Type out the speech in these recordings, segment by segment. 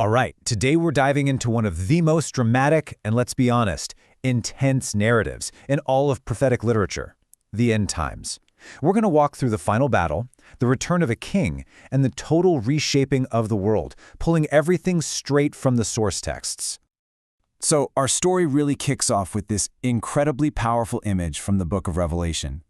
All right, today we're diving into one of the most dramatic and, let's be honest, intense narratives in all of prophetic literature, the end times. We're going to walk through the final battle, the return of a king, and the total reshaping of the world, pulling everything straight from the source texts. So our story really kicks off with this incredibly powerful image from the book of Revelation.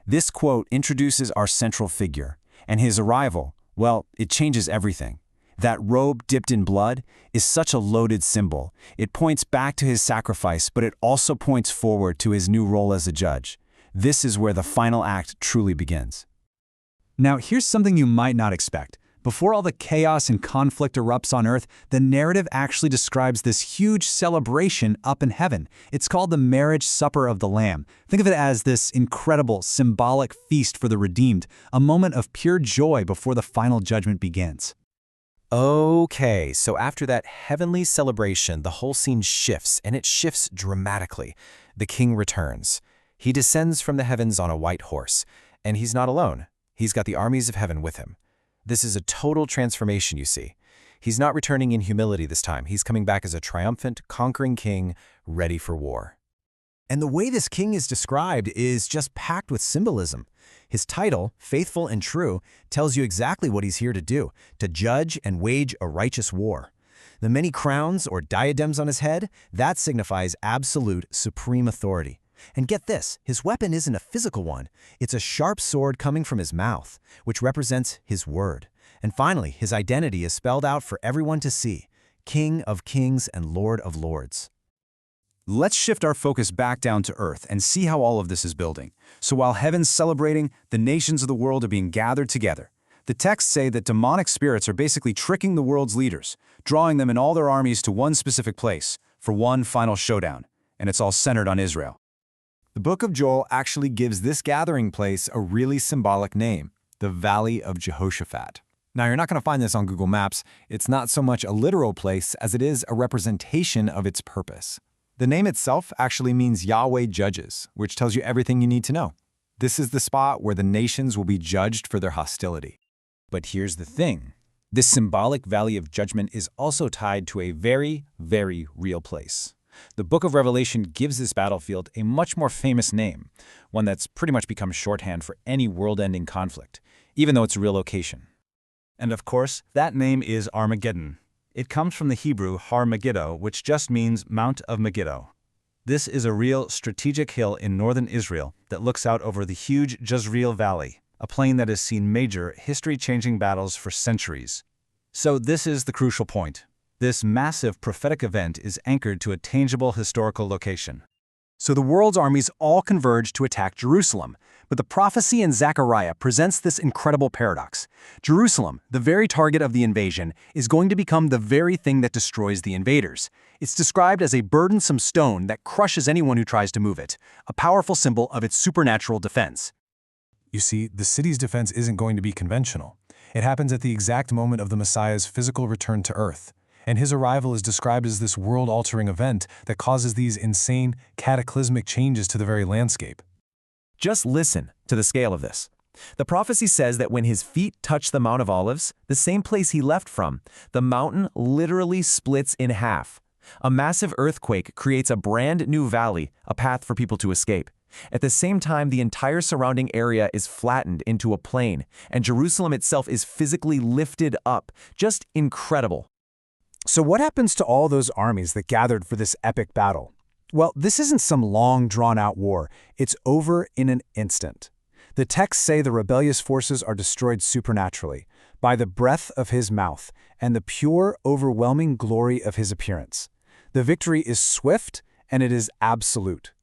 This quote introduces our central figure, and his arrival, well, it changes everything. That robe dipped in blood is such a loaded symbol. It points back to his sacrifice, but it also points forward to his new role as a judge. This is where the final act truly begins. Now, here's something you might not expect. Before all the chaos and conflict erupts on earth, the narrative actually describes this huge celebration up in heaven. It's called the marriage supper of the Lamb. Think of it as this incredible, symbolic feast for the redeemed, a moment of pure joy before the final judgment begins. Okay, so after that heavenly celebration, the whole scene shifts, and it shifts dramatically. The king returns. He descends from the heavens on a white horse, and he's not alone. He's got the armies of heaven with him. This is a total transformation, you see. He's not returning in humility this time. He's coming back as a triumphant, conquering king, ready for war. And the way this king is described is just packed with symbolism. His title, Faithful and True, tells you exactly what he's here to do, to judge and wage a righteous war. The many crowns or diadems on his head, that signifies absolute, supreme authority. And get this, his weapon isn't a physical one. It's a sharp sword coming from his mouth, which represents his word. And finally, his identity is spelled out for everyone to see, King of Kings and Lord of Lords. Let's shift our focus back down to earth and see how all of this is building. So while heaven's celebrating, the nations of the world are being gathered together. The texts say that demonic spirits are basically tricking the world's leaders, drawing them in all their armies to one specific place for one final showdown. And it's all centered on Israel. The book of Joel actually gives this gathering place a really symbolic name, the Valley of Jehoshaphat. Now, you're not going to find this on Google Maps. It's not so much a literal place as it is a representation of its purpose. The name itself actually means Yahweh judges, which tells you everything you need to know. This is the spot where the nations will be judged for their hostility. But here's the thing. This symbolic valley of judgment is also tied to a very, very real place. The book of Revelation gives this battlefield a much more famous name, one that's pretty much become shorthand for any world-ending conflict, even though it's a real location. And of course, that name is Armageddon. It comes from the Hebrew Har Megiddo, which just means Mount of Megiddo. This is a real strategic hill in northern Israel that looks out over the huge Jezreel Valley, a plain that has seen major, history-changing battles for centuries. So this is the crucial point. This massive prophetic event is anchored to a tangible historical location. So the world's armies all converge to attack Jerusalem, but the prophecy in Zechariah presents this incredible paradox. Jerusalem, the very target of the invasion, is going to become the very thing that destroys the invaders. It's described as a burdensome stone that crushes anyone who tries to move it, a powerful symbol of its supernatural defense. You see, the city's defense isn't going to be conventional. It happens at the exact moment of the Messiah's physical return to earth. And his arrival is described as this world-altering event that causes these insane, cataclysmic changes to the very landscape. Just listen to the scale of this. The prophecy says that when his feet touch the Mount of Olives, the same place he left from, the mountain literally splits in half. A massive earthquake creates a brand new valley, a path for people to escape. At the same time, the entire surrounding area is flattened into a plain, and Jerusalem itself is physically lifted up. Just incredible. So what happens to all those armies that gathered for this epic battle? Well, this isn't some long, drawn-out war. It's over in an instant. The texts say the rebellious forces are destroyed supernaturally, by the breath of his mouth and the pure, overwhelming glory of his appearance. The victory is swift, and it is absolute.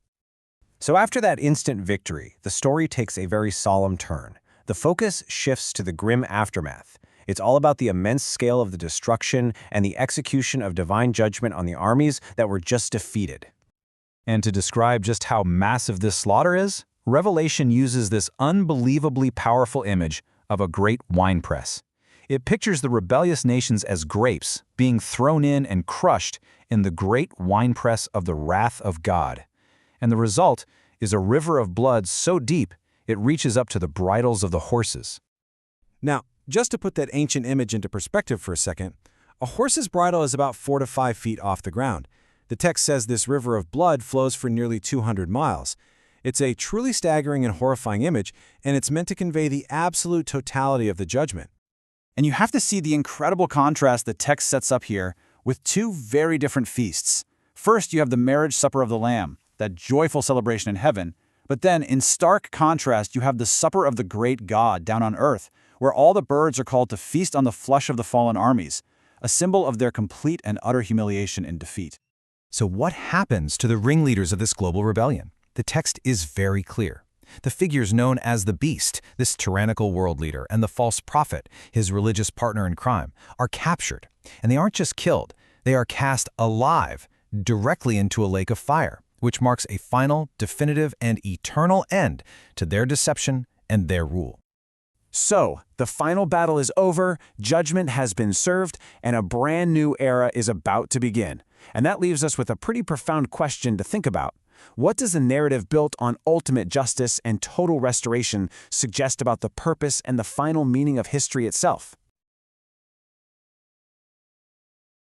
So after that instant victory, the story takes a very solemn turn. The focus shifts to the grim aftermath. It's all about the immense scale of the destruction and the execution of divine judgment on the armies that were just defeated. And to describe just how massive this slaughter is, Revelation uses this unbelievably powerful image of a great winepress. It pictures the rebellious nations as grapes being thrown in and crushed in the great winepress of the wrath of God. And the result is a river of blood so deep it reaches up to the bridles of the horses. Now, just to put that ancient image into perspective for a second, A horse's bridle is about 4 to 5 feet off the ground. The text says this river of blood flows for nearly 200 miles. It's a truly staggering and horrifying image, and it's meant to convey the absolute totality of the judgment. And you have to see the incredible contrast the text sets up here with two very different feasts. First, you have the marriage supper of the Lamb, that joyful celebration in heaven. But then, in stark contrast, you have the supper of the great God down on earth, where all the birds are called to feast on the flesh of the fallen armies, a symbol of their complete and utter humiliation and defeat. So what happens to the ringleaders of this global rebellion? The text is very clear. The figures known as the beast, this tyrannical world leader, and the false prophet, his religious partner in crime, are captured. And they aren't just killed, they are cast alive directly into a lake of fire, which marks a final, definitive, and eternal end to their deception and their rule. So, the final battle is over, judgment has been served, and a brand new era is about to begin. And that leaves us with a pretty profound question to think about. What does the narrative built on ultimate justice and total restoration suggest about the purpose and the final meaning of history itself?